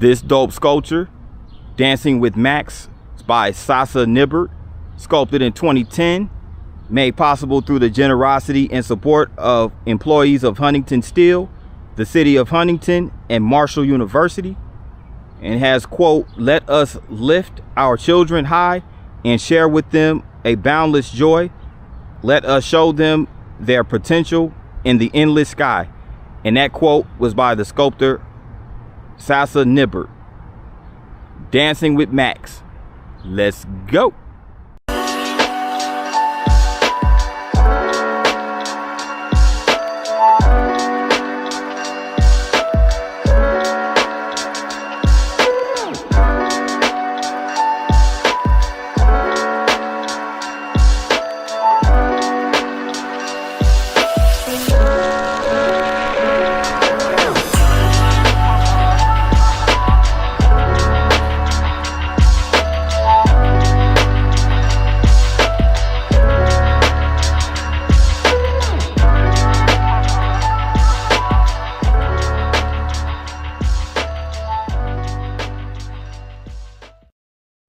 This dope sculpture, Dancing with Max, by Sasa Nibbert, sculpted in 2010, made possible through the generosity and support of employees of Huntington Steel, the city of Huntington, and Marshall University, and has, quote, "Let us lift our children high and share with them a boundless joy. Let us show them their potential in the endless sky." And that quote was by the sculptor Sasa Nibbert. Dancing with Max. Let's go.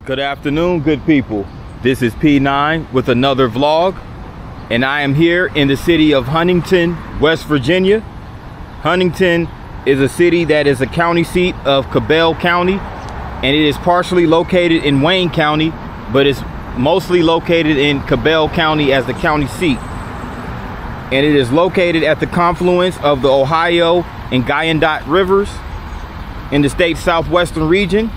Good afternoon, good people. This is P9 with another vlog, and I am here in the city of Huntington, West Virginia. Huntington is a city that is a county seat of Cabell County, and it is partially located in Wayne County, but it's mostly located in Cabell County as the county seat. And it is located at the confluence of the Ohio and Wyandotte rivers in the state's southwestern region.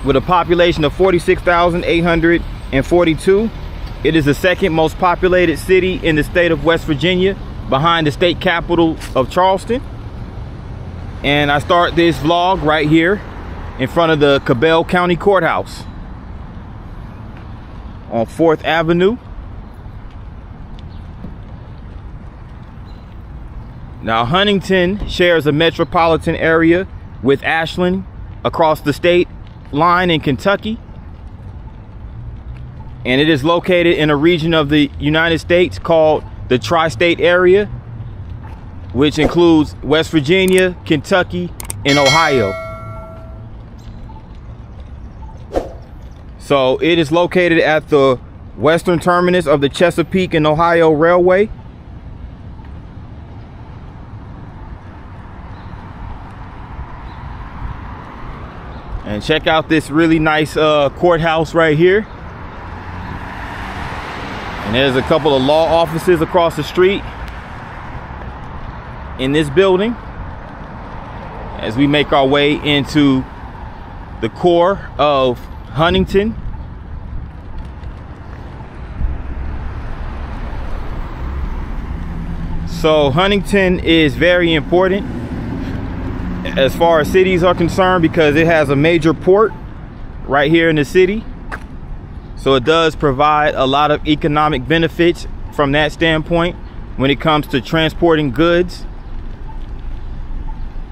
With a population of 46,842, it is the second most populated city in the state of West Virginia, behind the state capital of Charleston. And I start this vlog right here in front of the Cabell County Courthouse on 4th Avenue. Now, Huntington shares a metropolitan area with Ashland across the state line in Kentucky, and it is located in a region of the United States called the Tri-State Area, which includes West Virginia, Kentucky, and Ohio. So it is located at the western terminus of the Chesapeake and Ohio Railway. And check out this really nice courthouse right here. And there's a couple of law offices across the street in this building as we make our way into the core of Huntington. So Huntington is very important as far as cities are concerned because it has a major port right here in the city. So it does provide a lot of economic benefits from that standpoint when it comes to transporting goods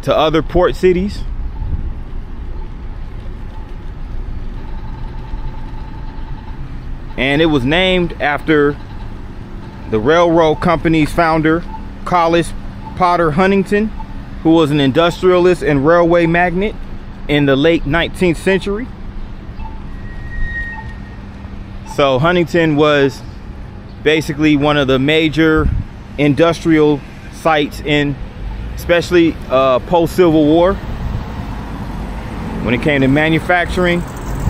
to other port cities. And it was named after the railroad company's founder, Collis Potter Huntington, who was an industrialist and railway magnate in the late 19th century. So Huntington was basically one of the major industrial sites in, especially post-Civil War, when it came to manufacturing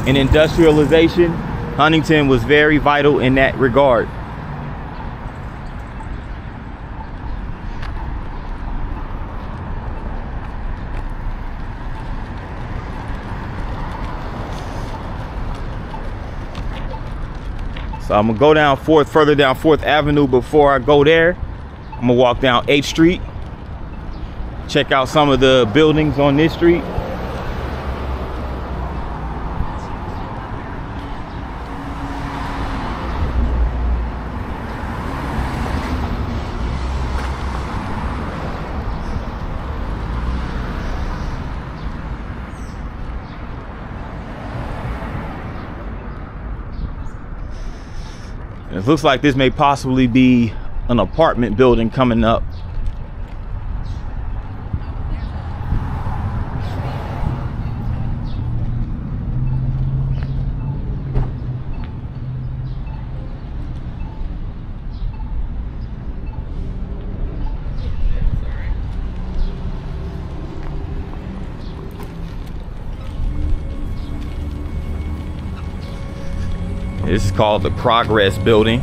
and industrialization. Huntington was very vital in that regard. So I'm gonna go down further down 4th Avenue. Before I go there, I'm gonna walk down 8th Street, check out some of the buildings on this street. It looks like this may possibly be an apartment building coming up. This is called the Progress Building.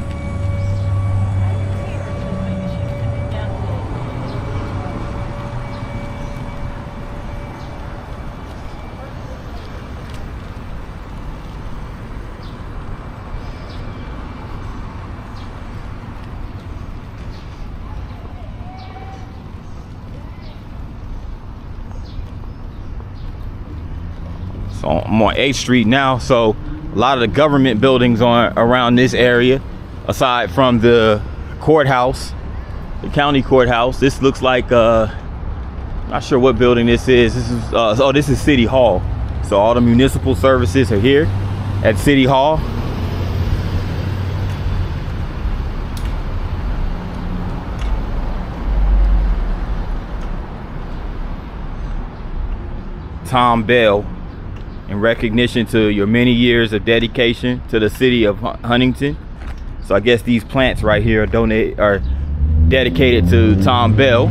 So I'm on 8th Street now, so a lot of the government buildings are around this area, aside from the courthouse, the county courthouse. This looks like not sure what building this is. This is this is City Hall. So all the municipal services are here at City Hall. Tom Bell, in recognition to your many years of dedication to the city of Huntington. So I guess these plants right here are dedicated to Tom Bell.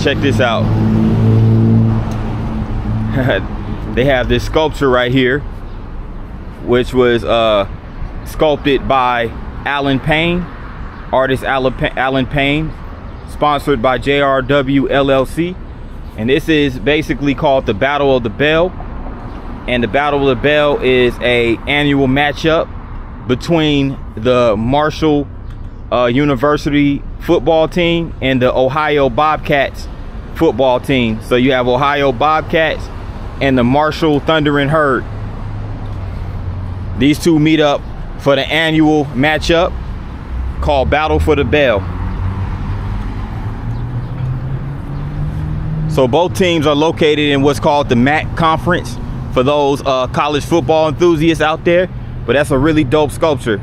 Check this out. They have this sculpture right here, which was sculpted by Alan Payne, artist Alan Payne, sponsored by JRW LLC. And this is basically called the Battle of the Bell. And the Battle of the Bell is a annual matchup between the Marshall University football team and the Ohio Bobcats football team. So you have Ohio Bobcats and the Marshall Thundering Herd. These two meet up for the annual matchup called Battle for the Bell. So both teams are located in what's called the MAC Conference for those college football enthusiasts out there. But that's a really dope sculpture.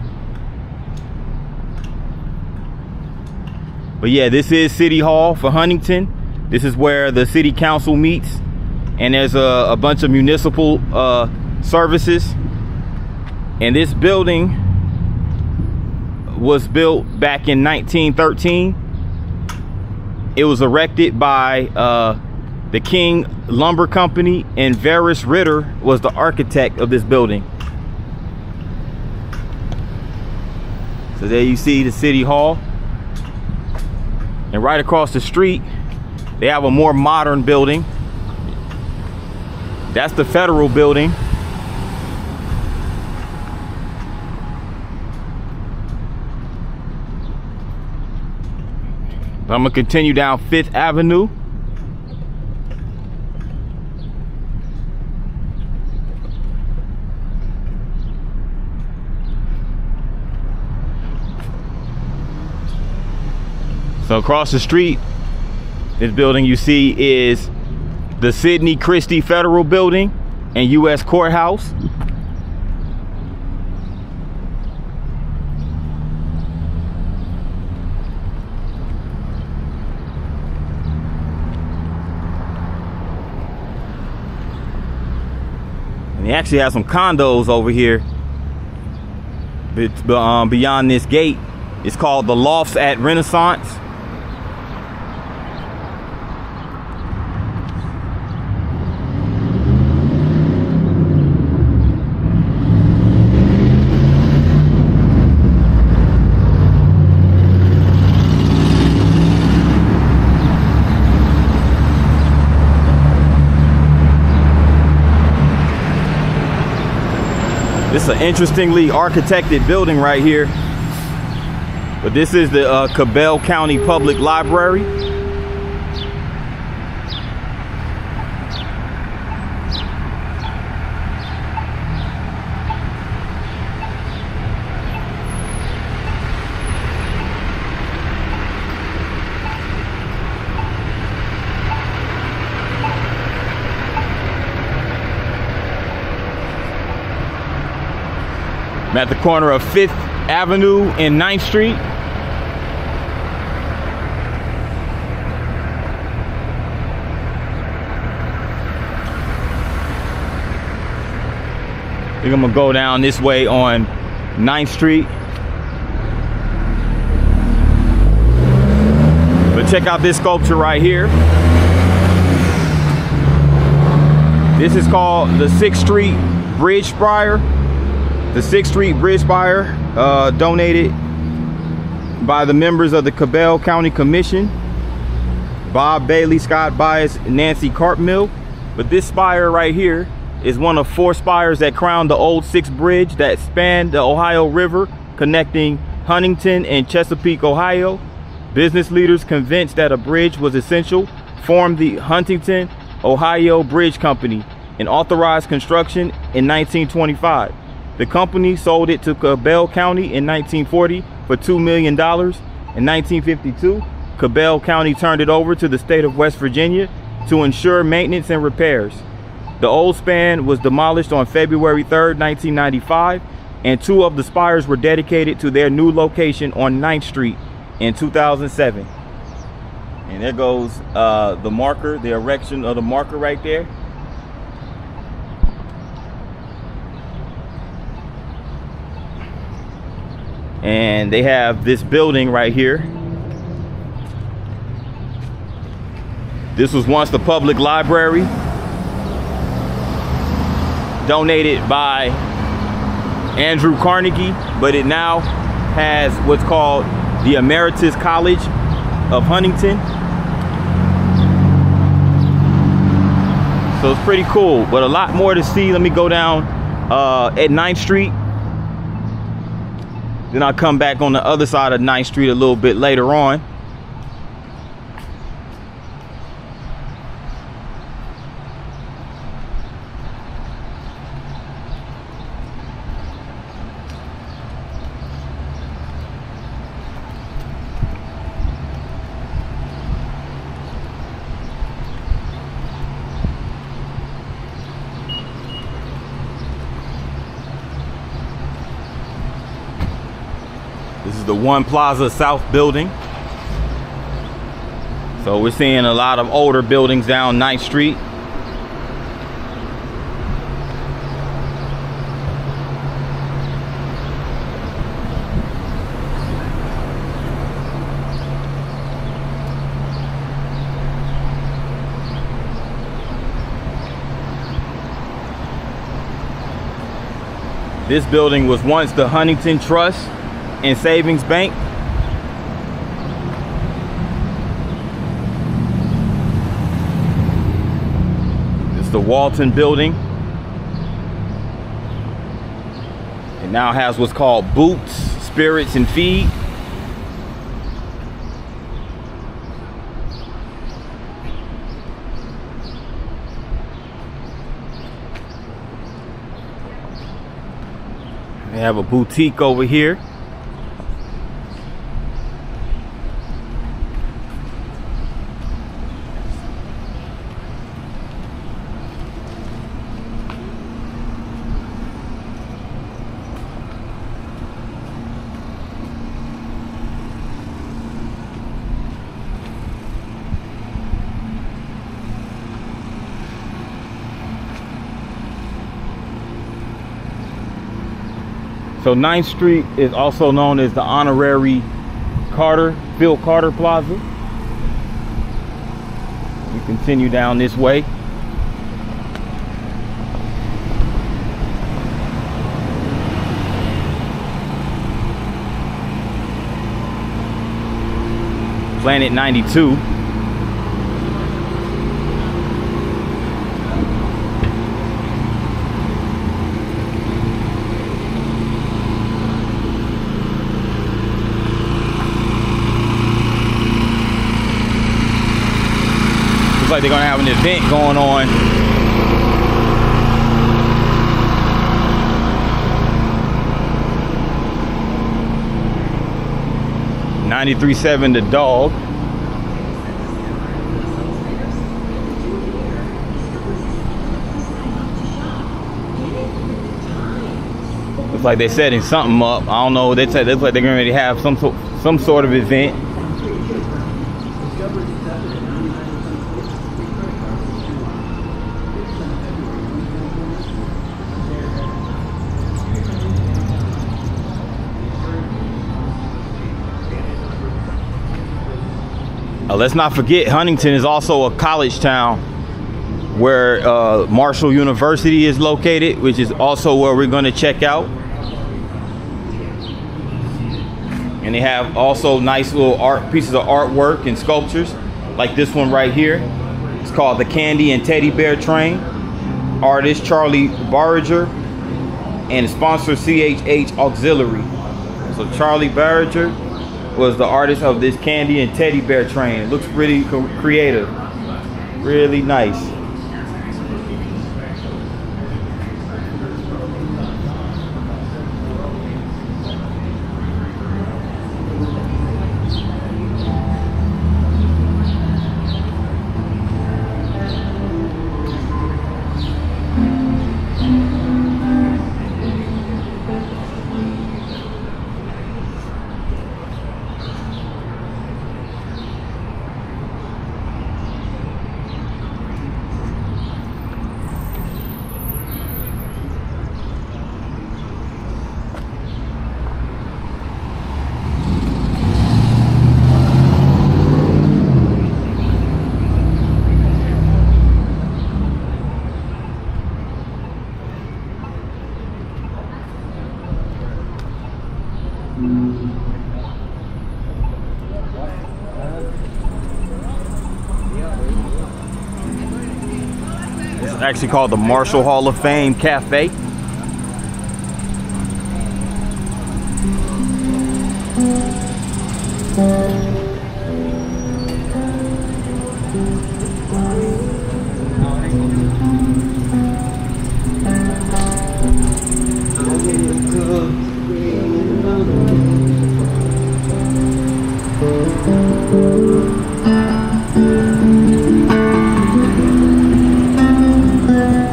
But yeah, this is City Hall for Huntington. This is where the city council meets, and there's a bunch of municipal services. And this building was built back in 1913. It was erected by the King Lumber Company, and Varus Ritter was the architect of this building. So there you see the City Hall. And right across the street, they have a more modern building. That's the Federal Building. I'm gonna continue down 5th Avenue. So across the street, this building you see is the Sidney Christie Federal Building and U.S. Courthouse. And they actually have some condos over here. But beyond this gate, it's called the Lofts at Renaissance. This is an interestingly architected building right here. But this is the Cabell County Public Library. I'm at the corner of 5th Avenue and 9th Street. I think I'm gonna go down this way on 9th Street. But check out this sculpture right here. This is called the 6th Street Bridge Spire. The 6th Street Bridge Spire, donated by the members of the Cabell County Commission, Bob Bailey, Scott Bias, Nancy Cartmill. But this spire right here is one of 4 spires that crown the old 6th Bridge that spanned the Ohio River, connecting Huntington and Chesapeake, Ohio. Business leaders convinced that a bridge was essential formed the Huntington, Ohio Bridge Company and authorized construction in 1925. The company sold it to Cabell County in 1940 for $2 million. In 1952, Cabell County turned it over to the state of West Virginia to ensure maintenance and repairs. The old span was demolished on February 3rd, 1995, and 2 of the spires were dedicated to their new location on 9th Street in 2007. And there goes the marker, the erection of the marker right there. And they have this building right here. This was once the public library, donated by Andrew Carnegie, but it now has what's called the Emeritus College of Huntington. So it's pretty cool, but a lot more to see. Let me go down at 9th Street. Then I'll come back on the other side of 9th Street a little bit later on. This is the One Plaza South building. So we're seeing a lot of older buildings down 9th Street. This building was once the Huntington Trust and Savings Bank. This is the Walton building. It now has what's called Boots, Spirits and Feed. They have a boutique over here. So 9th Street is also known as the Honorary Phil Carter Plaza. We continue down this way. Planet 92. Like they're gonna have an event going on. .93.7 The Dog. Looks like they're setting something up. I don't know. They said looks like they're gonna already have some sort of event. Let's not forget, Huntington is also a college town. where Marshall University is located, which is also where we're going to check out. And they have also nice little art pieces of artwork and sculptures, like this one right here. It's called the Candy and Teddy Bear Train. Artist Charlie Barriger and sponsor CHH Auxiliary. So Charlie Barriger was the artist of this Candy and Teddy Bear Train. It looks pretty creative, really nice. It's actually called the Marshall Hall of Fame Cafe.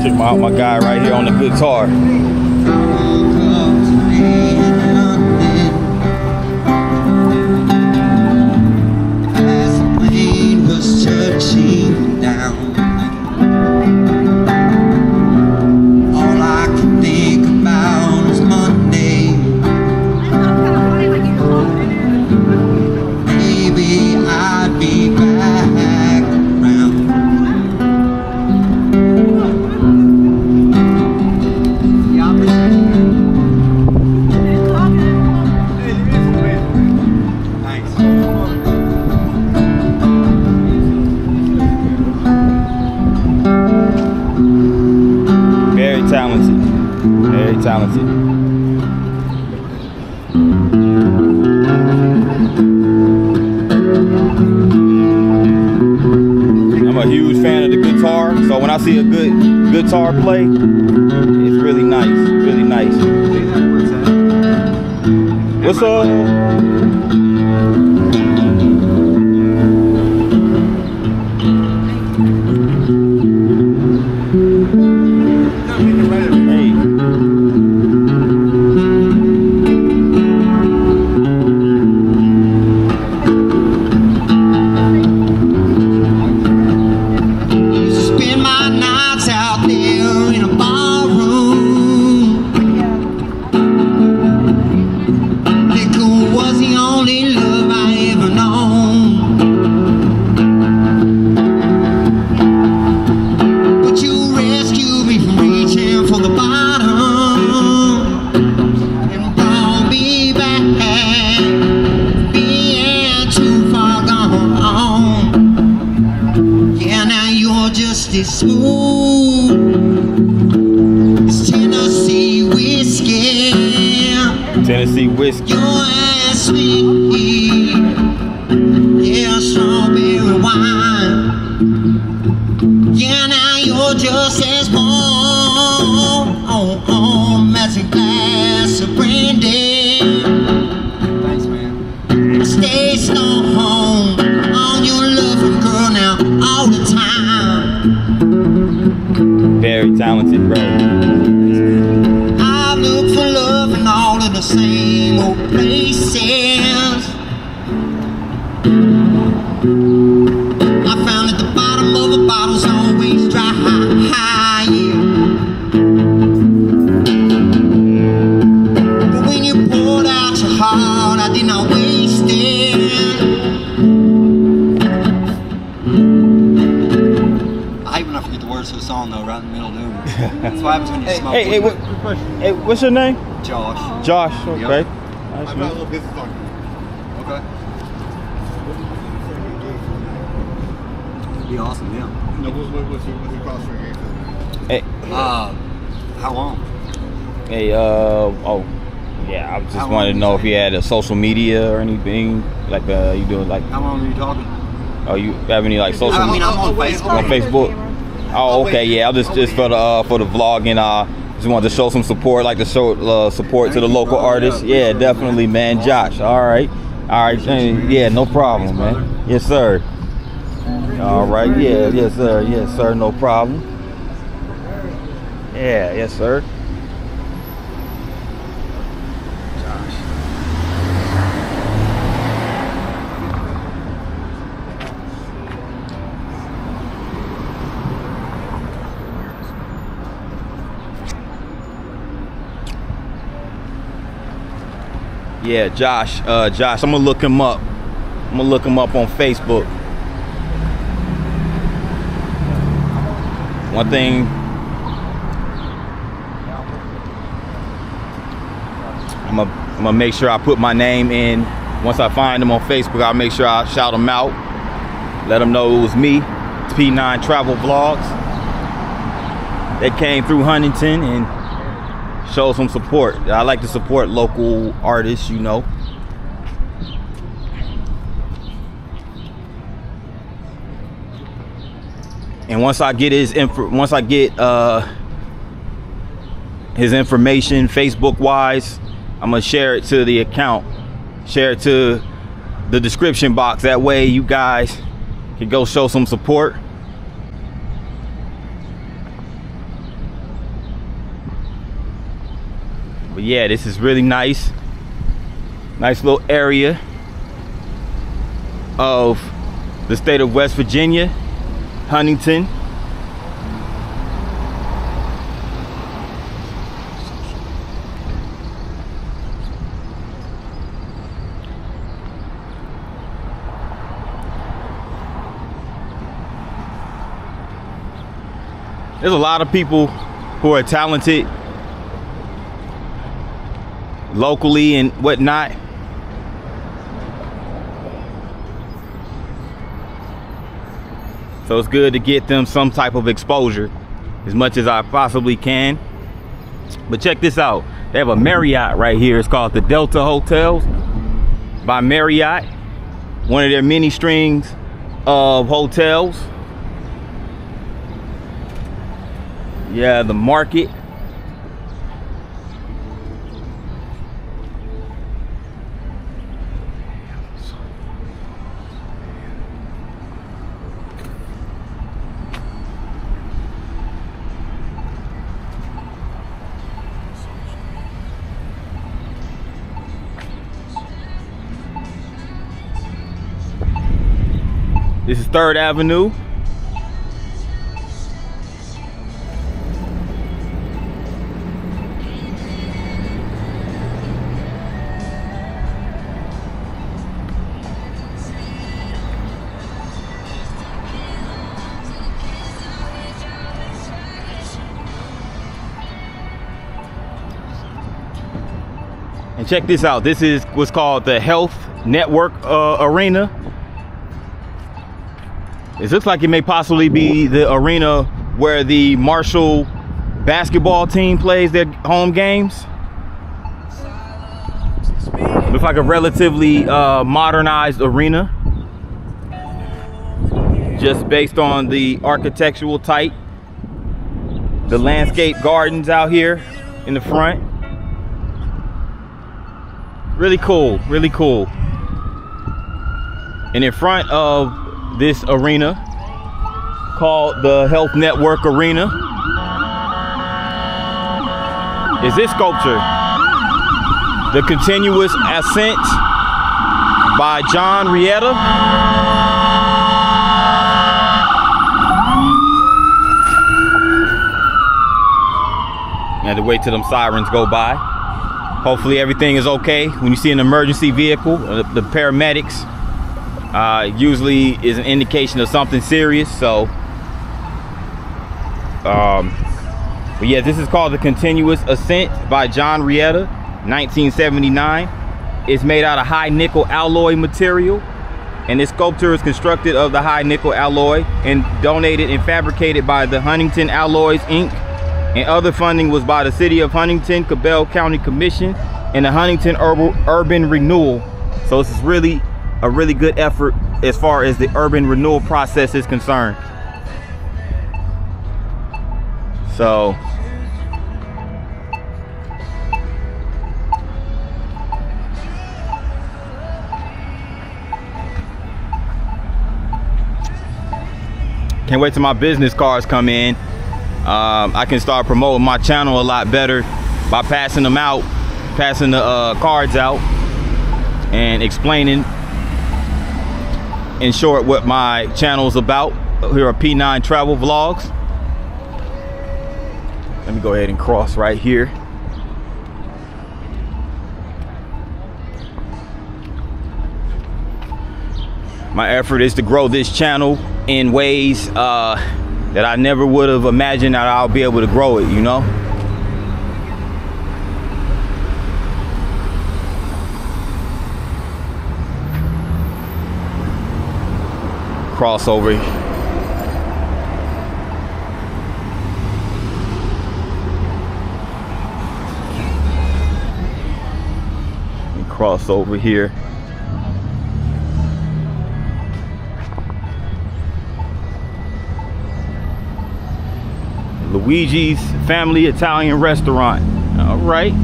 Check out my guy right here on the guitar. As the plane was touching down, all I could think about was Monday. Maybe I'd be back around. Very talented. I'm a huge fan of the guitar, so when I see a good guitar play, it's really nice, really nice. What's up? Smooth, it's Tennessee whiskey. Tennessee whiskey. Your ass sweet, yeah, strawberry wine. Yeah, now you're just as warm as a glass of brandy. Thanks, man. Stay strong on your loving girl now all the time. Very talented, bro. I look for love in all of the same old places. I found at the bottom of a bottle's always dry, yeah. But when you poured out your heart, I did not waste it. I hate when I forget the words to song though, right in the middle doing it. That's what happens when you smoke. Hey, hey, what's your name? Josh. Josh. Okay. Yep. Nice I've got a little business on you. Okay. Be awesome, yeah. No, what's your cost for a game? Hey, How long? hey, oh, yeah. I just wanted to know if you had a social media or anything. Like, you doing like? How long are you talking? Oh, you have any like social? I mean, I'm on Facebook. On Facebook. Oh, okay, yeah. I'll just for the vlog and just wanted to show some support, like to show support to the local artists. Yeah, definitely, man. Josh. All right. Yeah, no problem, man. Yes, sir. All right. Yeah, yes, sir. Yes, sir. No problem. Yeah, yes, sir. Yeah, Josh. Josh, I'm gonna look him up. I'm gonna look him up on Facebook. One thing, I'm gonna make sure I put my name in. Once I find him on Facebook, I'll make sure I shout him out. Let him know it was me, P9 Travel Vlogs, that came through Huntington and show some support. I like to support local artists, you know. And once I get his information Facebook wise, I'm gonna share it to the account, share it to the description box. That way you guys can go show some support. But yeah, this is really nice. Nice little area of the state of West Virginia, Huntington. There's a lot of people who are talented locally and whatnot. So it's good to get them some type of exposure as much as I possibly can. But check this out. They have a Marriott right here. It's called the Delta Hotels by Marriott. One of their many strings of hotels. Yeah, the market. This is 3rd Avenue. And check this out. This is what's called the Health Network Arena. It looks like it may possibly be the arena where the Marshall basketball team plays their home games. Looks like a relatively modernized arena, just based on the architectural type. The landscape gardens out here in the front. Really cool, really cool. And in front of this arena called the Health Network Arena is this sculpture, The Continuous Ascent by John Rietta. You have to wait till them sirens go by. Hopefully everything is okay. When you see an emergency vehicle, the paramedics usually is an indication of something serious. So But yeah, this is called The Continuous Ascent by John Rietta, 1979. It's made out of high nickel alloy material, and this sculpture is constructed of the high nickel alloy and donated and fabricated by the Huntington Alloys Inc. And other funding was by the City of Huntington, Cabell County Commission, and the Huntington Urban Renewal. So this is really a really good effort as far as the urban renewal process is concerned. So can't wait till my business cards come in. I can start promoting my channel a lot better by passing them out, passing the cards out, and explaining in short what my channel is about. Here are P9 travel vlogs. Let me go ahead and cross right here. My effort is to grow this channel in ways that I never would have imagined that I'll be able to grow it, you know? Crossover. Cross over here. Luigi's Family Italian Restaurant. All right.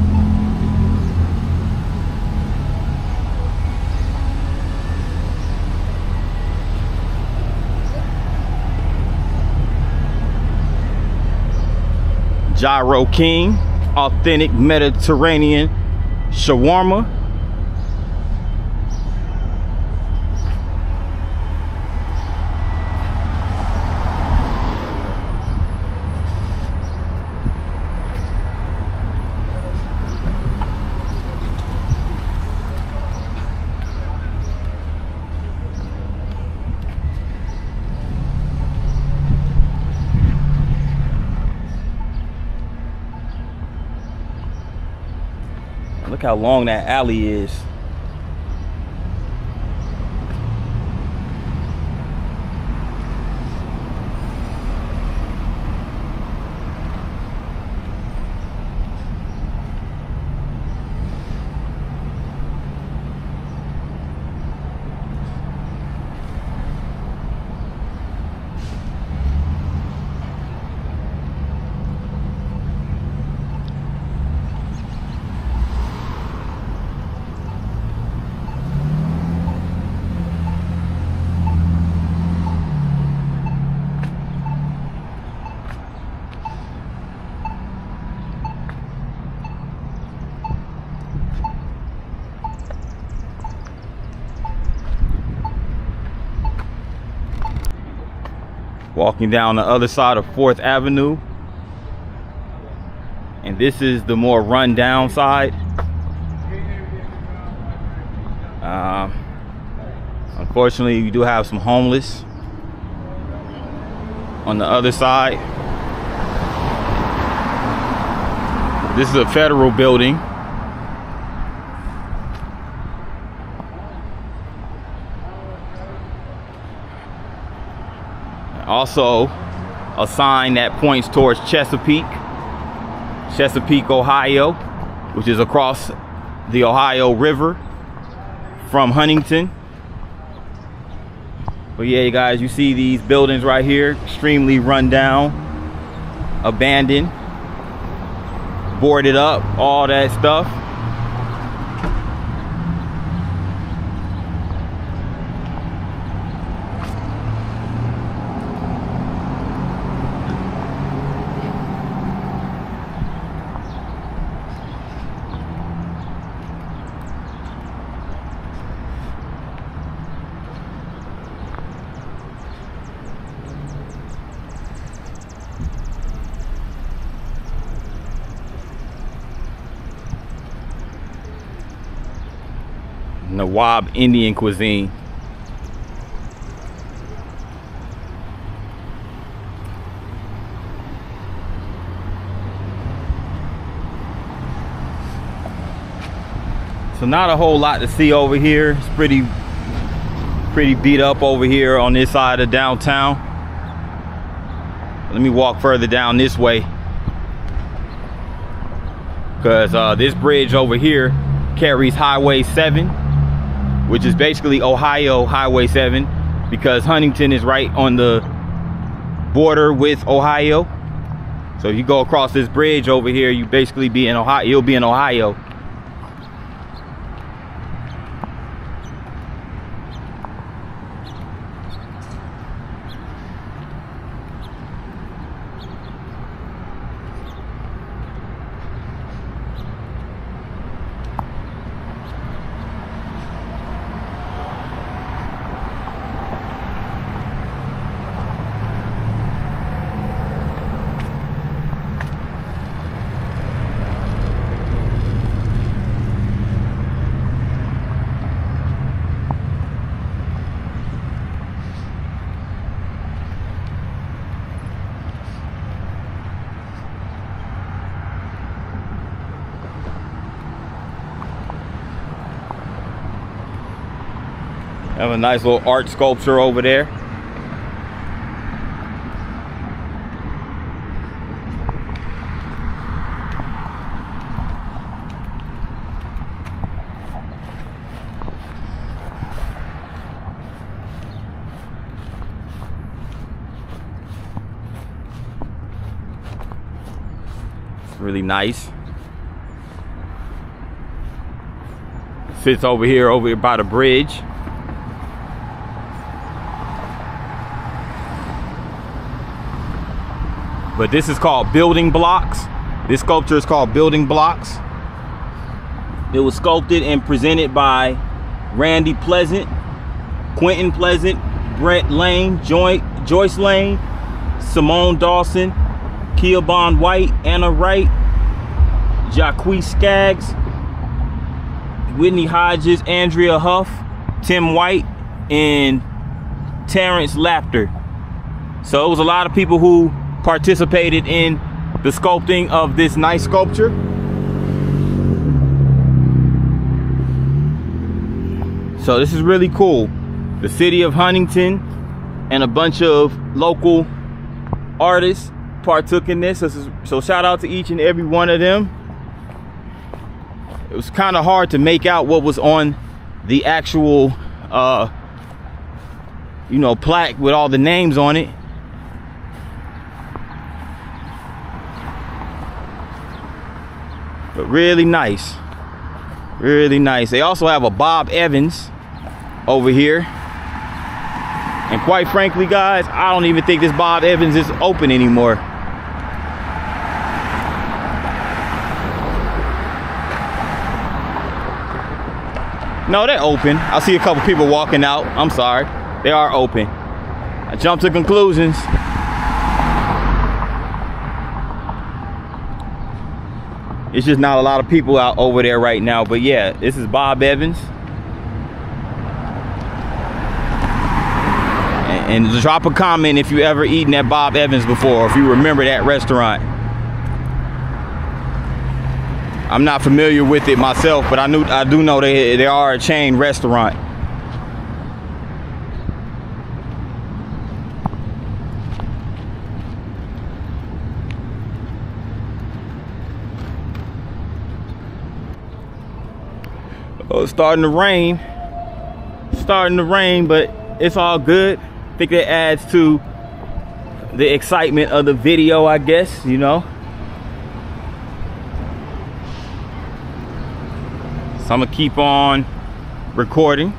Gyro King, authentic Mediterranean shawarma. Look how long that alley is. Walking down the other side of 4th Avenue. And this is the more run down side. Unfortunately, you do have some homeless on the other side. This is a federal building. Also, a sign that points towards Chesapeake, Ohio, which is across the Ohio River from Huntington. But yeah, you guys, you see these buildings right here, extremely run down, abandoned, boarded up, all that stuff. Nawab Indian cuisine. So not a whole lot to see over here. It's pretty beat up over here on this side of downtown. Let me walk further down this way, because this bridge over here carries Highway 7, which is basically Ohio Highway 7, because Huntington is right on the border with Ohio. So if you go across this bridge over here, you basically be in Ohio. You'll be in Ohio. Have a nice little art sculpture over there. It's really nice. Sits over here by the bridge. But this is called Building Blocks. This sculpture is called Building Blocks. It was sculpted and presented by Randy Pleasant, Quentin Pleasant, Brett Lane, Joyce Lane, Simone Dawson, Keobon White, Anna Wright, Jacquees Skaggs, Whitney Hodges, Andrea Huff, Tim White, and Terrence Lapter. So it was a lot of people who participated in the sculpting of this nice sculpture. So this is really cool. The city of Huntington and a bunch of local artists partook in this. So shout out to each and every one of them. It was kind of hard to make out what was on the actual plaque with all the names on it. But really nice. Really nice. They also have a Bob Evans over here. And quite frankly, guys, I don't even think this Bob Evans is open anymore. No, they're open. I see a couple people walking out. I'm sorry. They are open. I jumped to conclusions. It's just not a lot of people out over there right now. But yeah, this is Bob Evans. And drop a comment if you ever eaten at Bob Evans before, or if you remember that restaurant. I'm not familiar with it myself, but I do know they are a chain restaurant. Oh, it's starting to rain. But it's all good. I think that adds to the excitement of the video, I guess, you know. So I'm gonna keep on recording.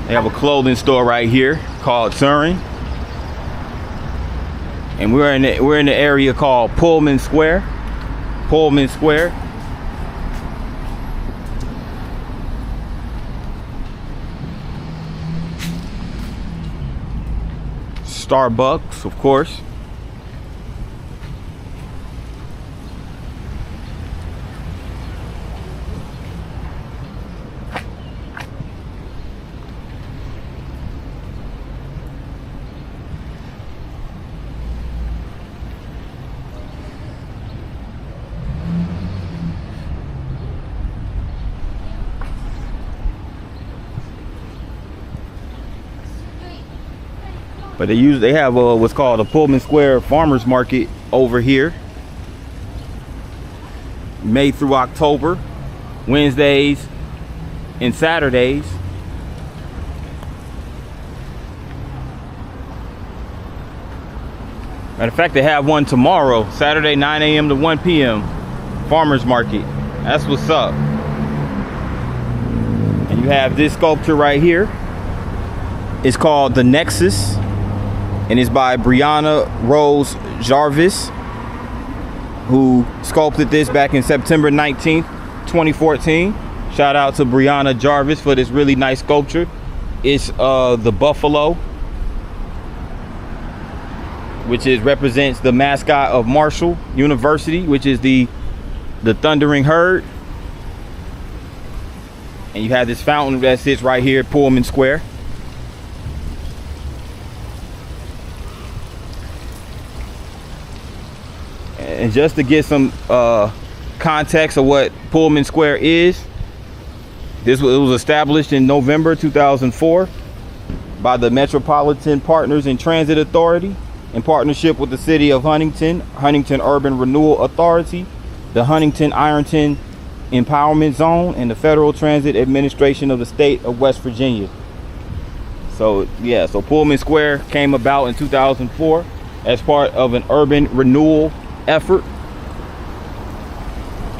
They have a clothing store right here called Turin. And we're in the area called Pullman Square. Pullman Square. Starbucks, of course. But they have what's called a Pullman Square Farmers Market over here, May through October, Wednesdays and Saturdays. Matter of fact, they have one tomorrow, Saturday, 9 a.m. to 1 p.m. Farmers Market. That's what's up. And you have this sculpture right here. It's called The Nexus, and it's by Brianna Rose Jarvis, who sculpted this back in September 19th, 2014. Shout out to Brianna Jarvis for this really nice sculpture. It's the buffalo, which represents the mascot of Marshall University, which is the Thundering Herd. And you have this fountain that sits right here at Pullman Square. And just to get some context of what Pullman Square is, it was established in November 2004 by the Metropolitan Partners in Transit Authority in partnership with the City of Huntington, Huntington Urban Renewal Authority, the Huntington Ironton Empowerment Zone, and the Federal Transit Administration of the State of West Virginia. So yeah, so Pullman Square came about in 2004 as part of an urban renewal effort.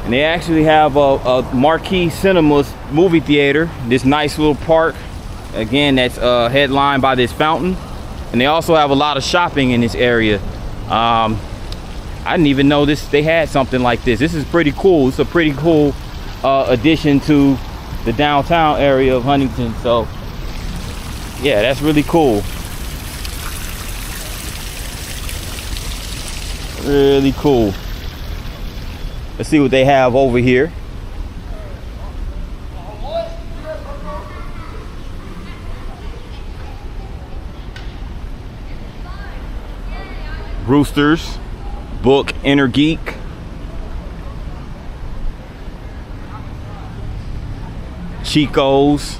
And they actually have a Marquee Cinemas movie theater, this nice little park, again, that's headlined by this fountain. And they also have a lot of shopping in this area. I didn't even know they had something like this. This is pretty cool. It's a pretty cool addition to the downtown area of Huntington. So yeah, that's really cool. Really cool. Let's see what they have over here. Roosters, book, Inner Geek. Chico's.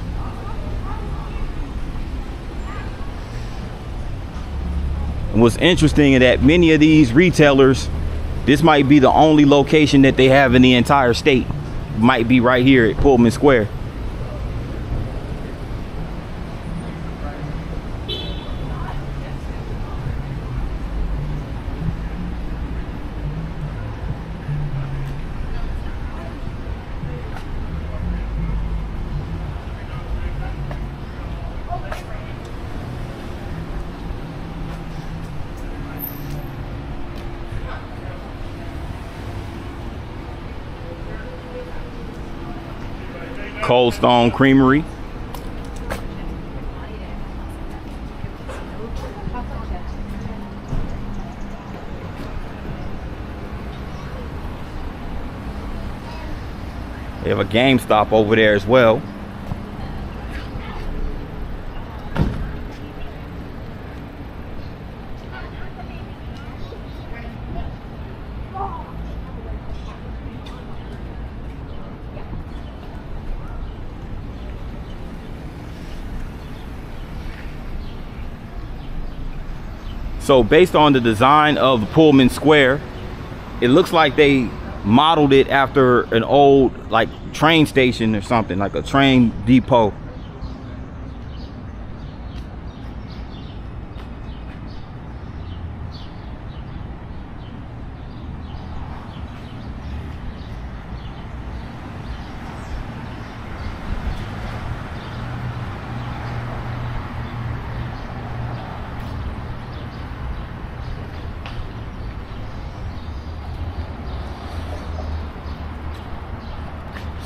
And what's interesting is that many of these retailers, this might be the only location that they have in the entire state. Might be right here at Pullman Square. Cold Stone Creamery. They have a GameStop over there as well. So based on the design of Pullman Square, it looks like they modeled it after an old like train station or something, like a train depot.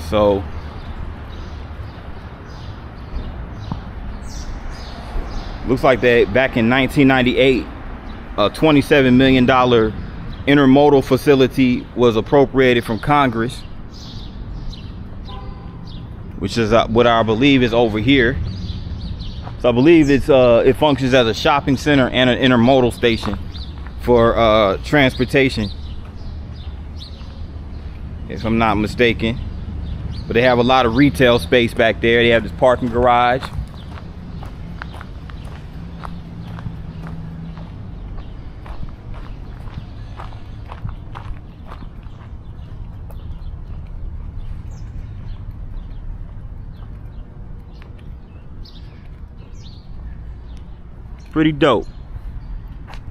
So looks like that back in 1998, a $27 million intermodal facility was appropriated from Congress, which is what I believe is over here. So I believe it functions as a shopping center and an intermodal station for transportation, if I'm not mistaken. But they have a lot of retail space back there. They have this parking garage. Pretty dope.